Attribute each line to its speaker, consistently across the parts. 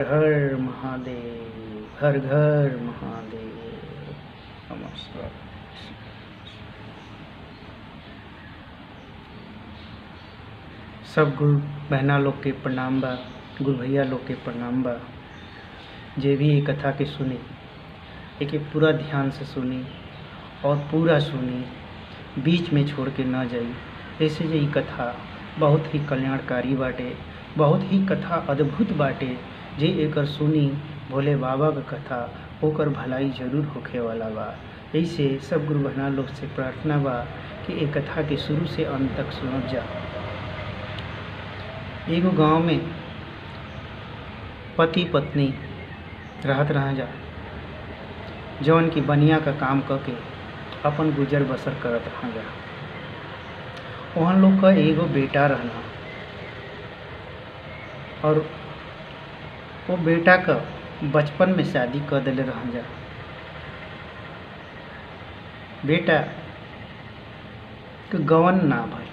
Speaker 1: हर महादेव, हर घर महादेव। नमस्कार। सब गुरु बहना लोग के प्रणाम बा, गुरु भैया लोग के प्रणाम बा। जे भी ये कथा के सुनी एक पूरा ध्यान से सुनी और पूरा सुनी, बीच में छोड़ के ना जाई। ऐसे जे ये कथा बहुत ही कल्याणकारी बाटे, बहुत ही कथा अद्भुत बाटे। जे एकर सुनी भोले बाबा का कथा ओकर भलाई जरूर होखे वाला बा। ऐसे सब गुरु बहना लोग से प्रार्थना बा कि एक कथा के शुरू से अंत तक सुनब जा। एगो गांव में पति पत्नी रहत रह जा, जौन की बनिया का काम करके अपन गुजर बसर करत रह जा। वहाँ लोग का एगो बेटा रहना और वो बेटा का बचपन में शादी कर दिले रह जा। बेटा के गवन ना भइल।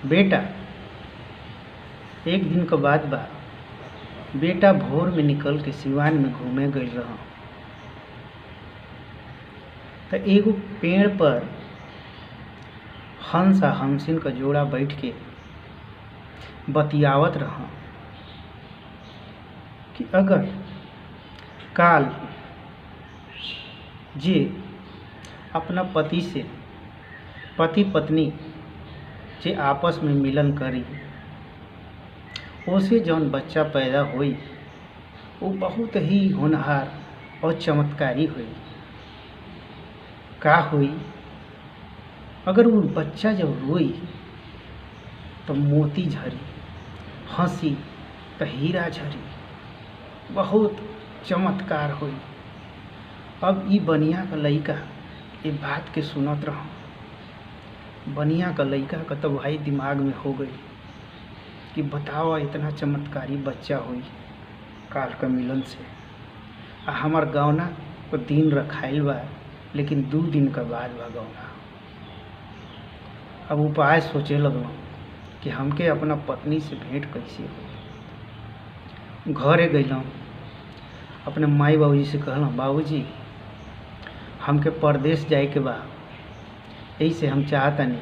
Speaker 1: बेटा एक दिन के बाद बा, बेटा भोर में निकल के सिवान में घूमे गई रहा। तो एगो पेड़ पर हंस आ हंसिन का जोड़ा बैठ के बतियावत रहा कि अगर काल जे अपना पति से पति पत्नी जे आपस में मिलन करी, ओसे जौन बच्चा पैदा हुई वो बहुत ही होनहार और चमत्कारी हुई। का हुई? अगर वो बच्चा जब रोई तो मोती झरी, हंसी तो हीरा झरी, बहुत चमत्कार हुई। अब ई बनिया का लइका ये बात के सुनत रहा। बनिया का लइका का तो भाई दिमाग में हो गई कि बताओ इतना चमत्कारी बच्चा हुई काल का मिलन से। हमार गौना को दिन रखाइल बा, लेकिन 2 दिन का बाद बा गौना। अब उपाय सोचे लगल कि हमके अपना पत्नी से भेंट कैसे हो। घरे गइलों, अपने माई बाबूजी से कहलों, बाबूजी हमके परदेश जाए के बा, यही से हम चाहतनी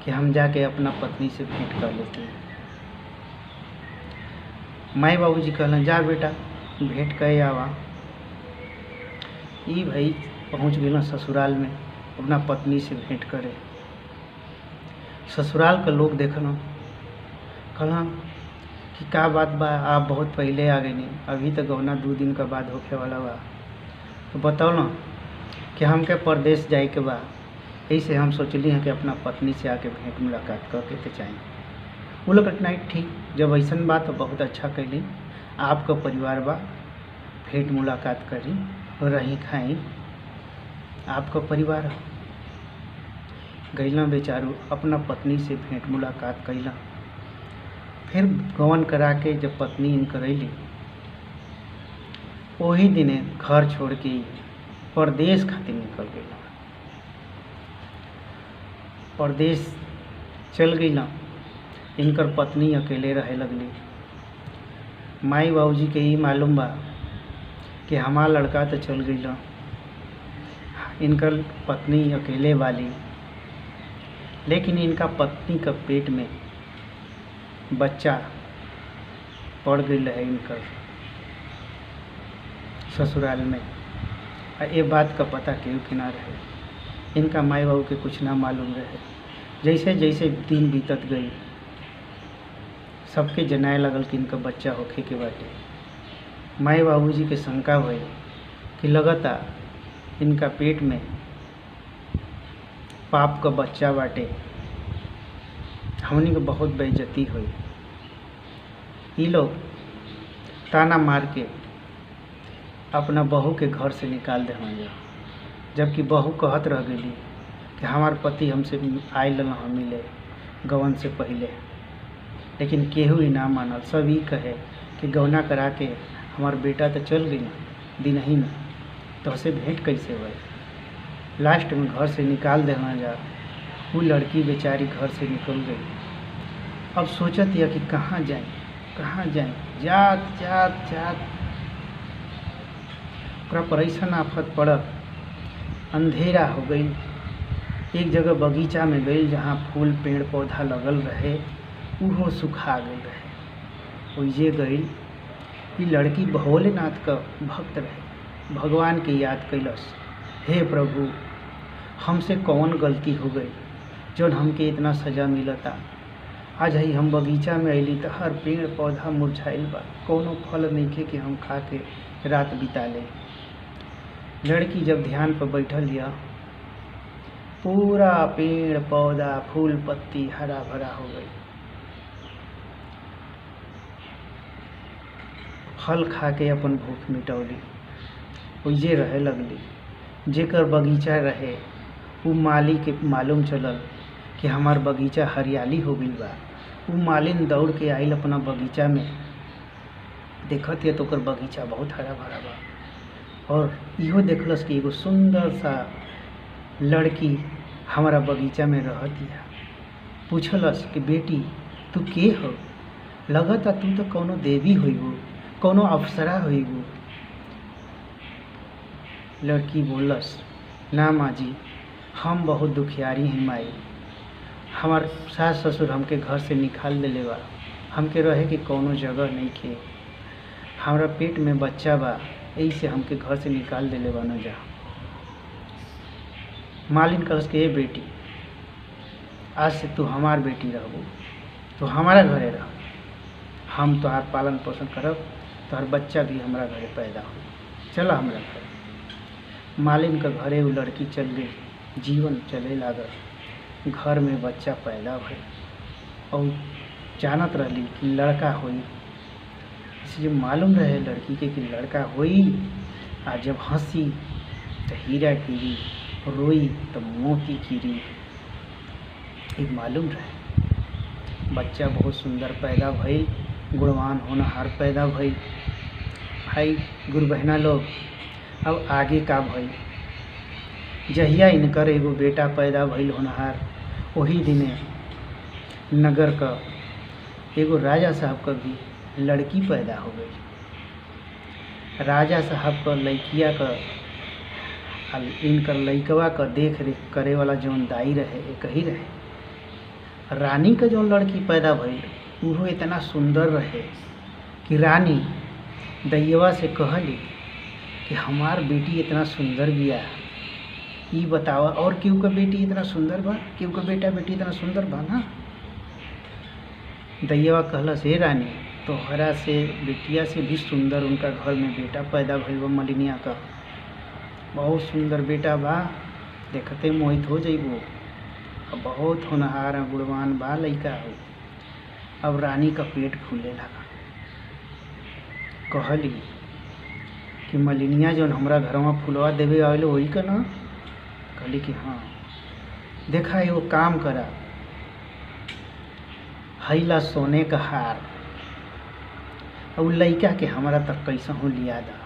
Speaker 1: कि हम जाके अपना पत्नी से भेंट कर लेते हैं। माई बाबूजी कहलन, जा बेटा भेंट कर आवा। ई भाई पहुँच गए ससुराल में अपना पत्नी से भेंट करे। ससुराल का लोग देखना, कहलन कि का बात बा, आप बहुत पहले आ गई, अभी तक गौना 2 दिन का बाद होखे वाला बा। तो बताओ कि हमके परदेश जाए के बा, ऐसे हम सोचली हैं कि अपना पत्नी से आके भेंट मुलाकात करके के चाहिए। वो लोग नहीं, ठीक, जब ऐसा बात तो बहुत अच्छा कैली, आपका परिवार बा, भेंट मुलाकात करी, रही खाई, आपका परिवार। गैला बेचारू अपना पत्नी से भेंट मुलाकात कैला। फिर गवन करा के जब पत्नी इनकर अली, वही दिने घर छोड़ के परदेश खातिर निकल गई। परदेश चल गई, इनकर पत्नी अकेले रहे लगली। माई बाबूजी के ही मालूम बा कि हमार लड़का तो चल गई, इनकर पत्नी अकेले वाली। लेकिन इनका पत्नी का पेट में बच्चा पड़ गई है इनकर ससुराल में। ये बात का पता केहू के ना रहे, इनका माई बाबू के कुछ ना मालूम रहे। जैसे जैसे दिन बीतत गई, सबके जनाए लगल कि इनका बच्चा होखे के बाटे। माई बाबूजी के शंका भई कि लगता इनका पेट में पाप का बच्चा बाटे, हमनी को बहुत बेइज्जती हुई। ये लोग ताना मार के अपना बहू के घर से निकाल देंगे, जबकि बहू कहत रह गई कि हमार पति हमसे आयल हम मिले गवन से पहले। लेकिन केहू ही ना मानल। सब ही कहे कि गौना करा के हमार बेटा तो चल गई दिन ही में, तो उसे भेंट कैसे हुई। लास्ट में घर से निकाल देना जा। वो लड़की बेचारी घर से निकल गई। अब सोचत यह कि कहाँ जाए, कहाँ जाए, जात जात जात ओकरा पर ऐसन आफत पड़ल, अंधेरा हो गई। एक जगह बगीचा में गई जहाँ फूल पेड़ पौधा लगल रहे, उहो सुखा गई रहे। ओइजे गई। ई लड़की भोलेनाथ का भक्त रहे, भगवान के याद कैलस, हे प्रभु हमसे कौन गलती हो गई जौन हमके इतना सज़ा मिलता। आज ही हम बगीचा में अइली तो हर पेड़ पौधा मुरझाइल बा, कौनो फल नइखे कि हम खा के रात बिता ले। लड़की जब ध्यान पर बैठल या, पूरा पेड़ पौधा फूल पत्ती हरा भरा हो गई। फल खा के अपन भूख मिटौली, ओइजे रहे लगली। जेकर बगीचा रहे उ माली के मालूम चलल कि हमार बगीचा हरियाली हो गई बा। उ मालिन दौड़ के आइल अपना बगीचा में, देखत है तो ओकर बगीचा बहुत हरा भरा बा। और इहो देखलस कि एगो सुंदर सा लड़की हमारा बगीचा में रहतिया। पूछलस कि बेटी तू के हो, लगता तू तो कौनो देवी होइबू, कौनो अप्सरा होइबू। लड़की बोलस, ना माँ जी हम बहुत दुखियारी हैं माई, हमार सास ससुर हमके घर से निकाल देले बा, हमके रहे के कौनो जगह नहीं खे, हमारा पेट में बच्चा बा, यही से हमके घर से निकाल देले बा न जा। मालिन कहस के, ए बेटी आज से तू हमार बेटी रहबू, तो हमारा घरे रह, हम तोहार पालन पोषण करब, तोहार बच्चा भी हमारा घरे पैदा हो, चला हमरा घरे। मालिन का घरे वो लड़की चल गई, जीवन चले लागल। घर में बच्चा पैदा भइल और जानत रहली कि लड़का होई, इसलिए मालूम रहे लड़की के कि लड़का होई। आ जब हंसी तो हीरा गिरी, रोई तो मोती गिरी, ये मालूम रहे। बच्चा बहुत सुंदर पैदा भइल, गुणवान होनहार पैदा भइल। भाई गुरु बहना लोग, अब आगे का भइल, जहिया इनकर एगो बेटा पैदा भइल होनहार, वही दिने नगर का एगो राजा साहब का भी लड़की पैदा हो गई। राजा साहब का लड़किया का इनकर लड़कवा का देख रेख करे वाला जौन दाई रहे एक ही रहे। रानी का जौन लड़की पैदा भइल वो इतना सुंदर रहे कि रानी दैयवा से कहली कि हमार बेटी इतना सुंदर बिया, ई बतावा और केहू का बेटी इतना सुंदर बा, केहू का बेटा बेटी इतना सुंदर बा ना। दैयवा कहलस, हे रानी तोहरा से बेटिया से भी सुंदर उनका घर में बेटा पैदा भइल बा, मलिनिया का बहुत सुंदर बेटा बा, देखते मोहित हो जइबू, अब बहुत होनहार गुणवान बा लइका हो। अब रानी का पेट फूले लगा। कहली कि मलिनिया जौन हमरा घरवा फुलवा देवे आवेल वही का ना। कहली कि हाँ, देखा एगो काम करा, हैला सोने का हार और लइका के हमारा तक कैसा हो लिया दा,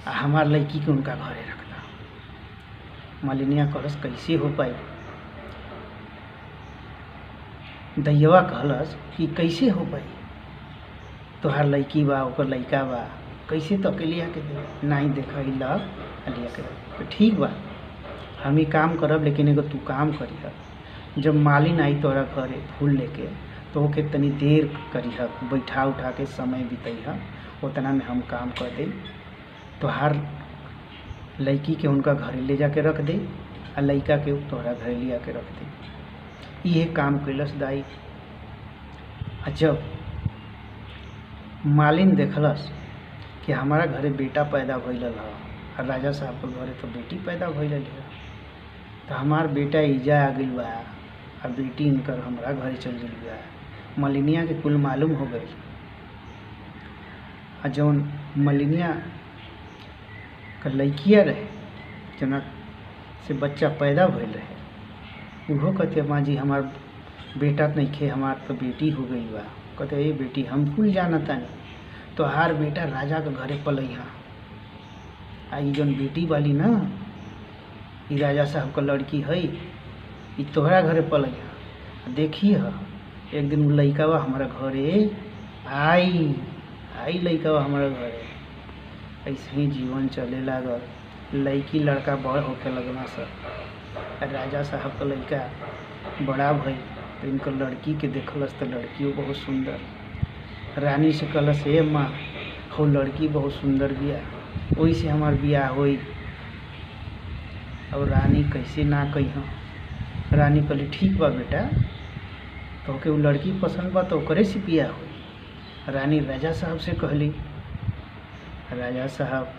Speaker 1: आ हमार लड़की के उनका घरे रख दा। मलिनिया कहलस कैसे हो पाई। दैयवा कहलस कि कैसे हो पाई, तोहार लड़की बा ओकर लइका बा, कैसे तो अकेले आके दे नहीं देखा ला लिया के। तो ठीक बा हम ही काम करब, लेकिन एगो तू काम करिह, जब मालिन आई तोरा घरे फूल लेके तो ओके तनी देर करिह, बैठा उठा के समय बितैह, उतना में हम काम कर दे। तोहार लड़की के उनका घरे ले जाके रख दे आ लड़का के तोहरा घरे ले आके रख दे। ये काम कैलस दाई। आ जब मालिन देखलस कि हमारा घरे बेटा पैदा भइल ह, और राजा साहब के घरे तो बेटी पैदा भइल है, तो हमार बेटा इजा आ गइल बा आ बेटी इनकर हमारा घरे चल गइल बा। मलिनिया के कुल मालूम हो गई। आ जौन मलिनिया का लड़किया रहे जना से बच्चा पैदा भइल रहे, उहो कहते माँ जी हमार बेटा नइखे, हमार तो बेटी हो गई बा। कहते ए बेटी हम कुल जानतानी, तोहार बेटा राजा के घरे पलैहा, आ ई जौन बेटी वाली ना ई राजा साहब का लड़की है, ई तोहरा घरे पलैहा। देखी ह एक दिन उ लइकावा हमारा घरे आई आई लइका हमारे घरे। ऐसे ही जीवन चले लागल। लड़की लड़का बड़ होके लगना सब। राजा साहब का लड़का बड़ा भई तो इनकर लड़की के देखलस तो लड़कियों बहुत सुंदर। रानी से कहलस हे माँ हो लड़की बहुत सुंदर बिया, वही से हमार बियाह होई। और रानी कैसे ना कही। रानी कहली ठीक बा बेटा, तो के वो लड़की पसंद बा तो ओकरे से बियाह होई। रानी राजा साहब से कहली। राजा साहब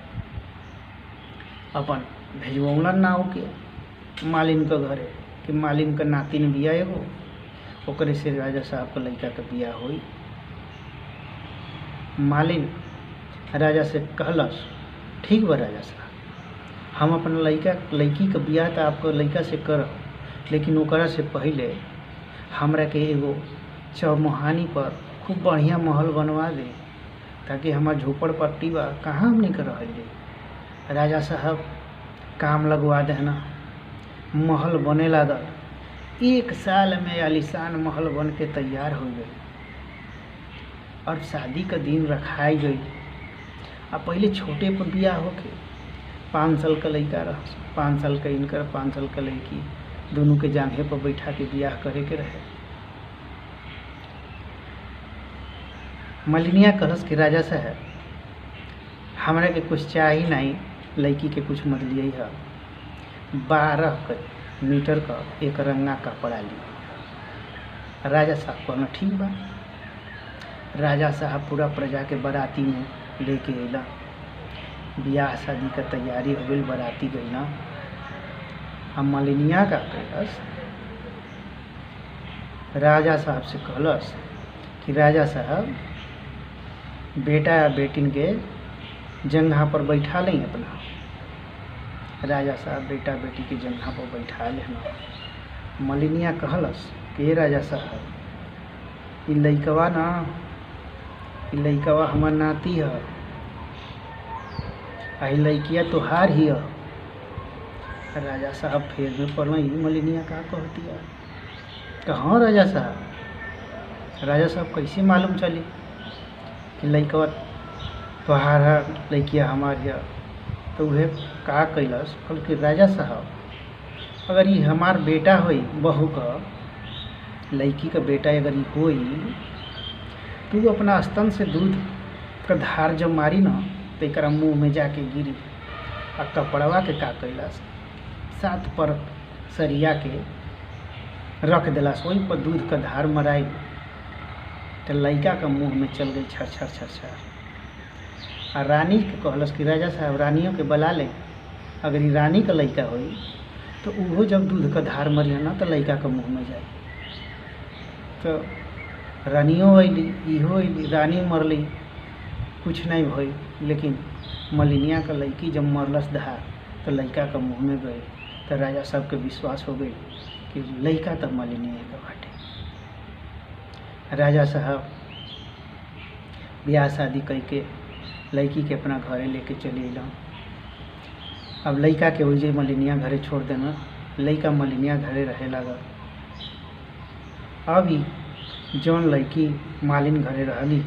Speaker 1: अपन भेजवौलन नाव के मालिन के घरे कि मालिन का नातिन बिया एगो, ओकरे से राजा साहब का लड़का के बियाह होई। मालिन राजा से कहलस ठीक बा राजा साहब, हम अपन लड़की के बियाह तो आपको लड़का से करब, लेकिन ओकरा से पहले हमरा के एगो चौमुहानी पर खूब बढ़िया महल बनवा दे, ताकि हमार झोपड़पट्टी बा कहाँ हमने कर रही। राजा साहब काम लगवा देना, महल बने लागल। 1 साल में आलीशान महल बन के तैयार हो गई और शादी का दिन रखाई गई। अब पहले छोटे पर बियाह होके 5 साल का लड़का रह, 5 साल का इनकर, 5 साल का लड़की, दोनों के जांघे पर बैठा के बियाह करे के रहे। मलिनिया कहलस कि राजा साहब हमरा के कुछ चाहिए नहीं, लड़की के कुछ मत लिए है। 12 मीटर का एक रंगा कपड़ा ली। राजा साहब कहना ठीक बा। राजा साहब पूरा प्रजा के बाराती में लेके अला। बियाह शादी का तैयारी हो गई, बाराती गई ना। हम मलिनिया का कहलस राजा साहब से कहलस कि राजा साहब बेटा या बेटिन के जंघा पर बैठा लें अपना। राजा साहब बेटा बेटी के जंघा पर बैठा लेना। मलिनिया कहलस कि राजा साहब ई लइकवा ना, ई लइकवा हमार नाती है, आई लइकिया तोहार ही है। राजा साहब फेर में पड़ल। मलिनिया का कहती है हाँ राजा साहब। राजा साहब कैसे मालूम चली कि लइकवा तोहार है, लइकिया हमार है। तो वह का कैलस कल कि राजा साहब अगर ये हमार बेटा होई, बहू का लड़की का बेटा अगर ये होई, तो अपना स्तन से दूध का धार जब मारी ना तो एक मुँह में जाके गिरी। आ कपड़वा के का कैलस 7 पर सरिया के रख दिलास, वही पर दूध का धार मराई तो लड़का का मुँह में चल गई छर छर छर छर। आ रानी के कहलस कि राजा साहब रानियों के बुला ले, अगर ये रानी का लड़का होई तो वो जब दूध का धार मरिया ना तो लड़का का मुँह में जाए। तो रानियों अली, इहो अली, रानी मरली, कुछ नहीं भई। लेकिन मलिनिया का लड़की जब मरलस धार तो लड़का का मुँह में गई। तो राजा साहब के विश्वास हो गई कि लड़का तो मलिनिया का बाटे। राजा साहब ब्याह शादी करके लड़की के अपना घरे लेके चले अला। अब लड़का के वजह मलिनिया घरे छोड़ देना, लड़का मलिनिया घरे रहे लगा। अभी जौन लड़की मालिन घरे रहली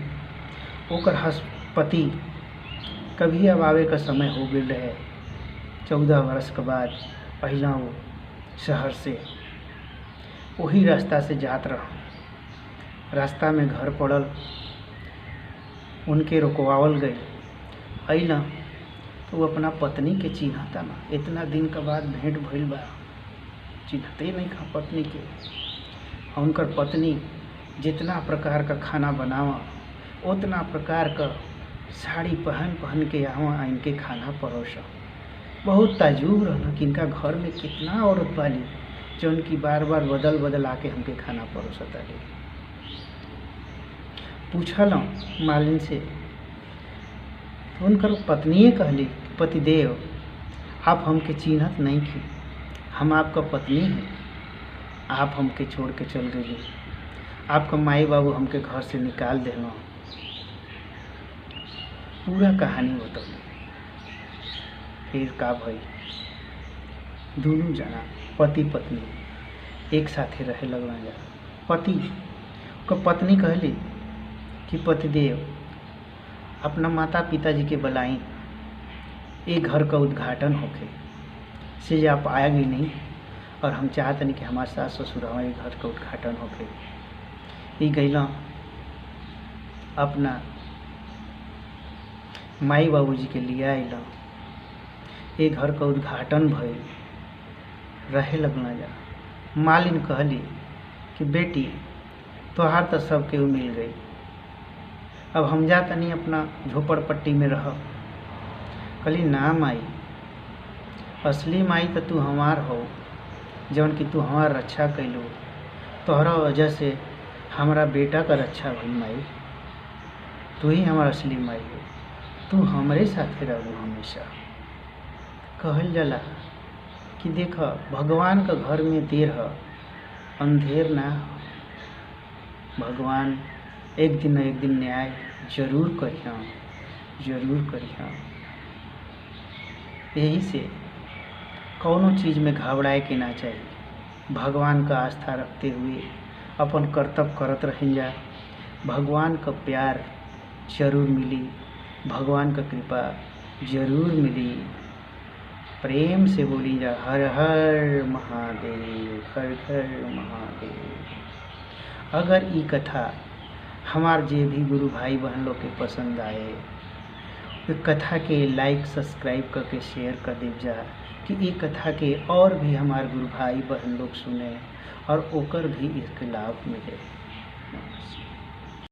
Speaker 1: ओकर पति कभी अब आवे का समय हो गई रहे। 14 वर्ष के बाद पहला वो शहर से वही रास्ता से जात रहा। रास्ता में घर पड़ल, उनके रुकवावल गई। अइला तो वो अपना पत्नी के चिन्हता ना, इतना दिन के बाद भेंट भइल बा, चिन्हते नहीं खा पत्नी के। और उनकर पत्नी जितना प्रकार का खाना बनावा उतना प्रकार का साड़ी पहन पहन के आवा इनके खाना परोसा। बहुत ताजुब रहना कि इनका घर में कितना औरत वाली जो उनकी बार बार बदल बदल आके हमके खाना परोसता ले। पूछल मालिन से तो उनकर पत्नी कहली पतिदेव आप हमके चिन्हत नहीं थी, हम आपका पत्नी हैं, आप हमके छोड़ के चल गई, आपका माई बाबू हमके घर से निकाल देना। पूरा कहानी बताओ। फिर का भाई दोनों जना पति पत्नी एक साथे रहे लगना जा। पति को पत्नी कहली कि पतिदेव अपना माता पिताजी के बुलाई, ये घर का उद्घाटन होके से आप आएगी नहीं, और हम चाहते नहीं कि हमारे सास ससुर हमारे घर का उद्घाटन होके। ये गैला अपना माई बाबूजी के लिए आइल, ये घर का उद्घाटन भइल, रहे लगना जा। मालिन कहली कि बेटी तोहार तो सबके मिल गई, अब हम जा तनी अपना झोपड़पट्टी में रह। कहली ना माई, असली माई तो तू हमार हो, जौन कि तू हमार रक्षा कैलू, तोहरा वजह से हमारा बेटा का रक्षा भइल माई, तू ही हमारा असली माई हो, तू हमरे साथे रहू हमेशा। कहल जाला कि देख भगवान का घर में देर है अंधेर ना हो। भगवान एक दिन न एक दिन न्याय जरूर करिहा, जरूर करिहा। यही से कौनो चीज़ में घबराए के ना चाहिए। भगवान का आस्था रखते हुए अपन कर्तव्य करत रहें जा। भगवान का प्यार जरूर मिली, भगवान का कृपा जरूर मिली। प्रेम से बोली जा हर हर महादेव, हर हर महादेव। अगर ये कथा हमार जे भी गुरु भाई बहन लोग के पसंद आए, तो कथा के लाइक सब्सक्राइब करके शेयर कर दे जा, कि ये कथा के और भी हमारे गुरु भाई बहन लोग सुने और ओकर भी इसके लाभ मिले।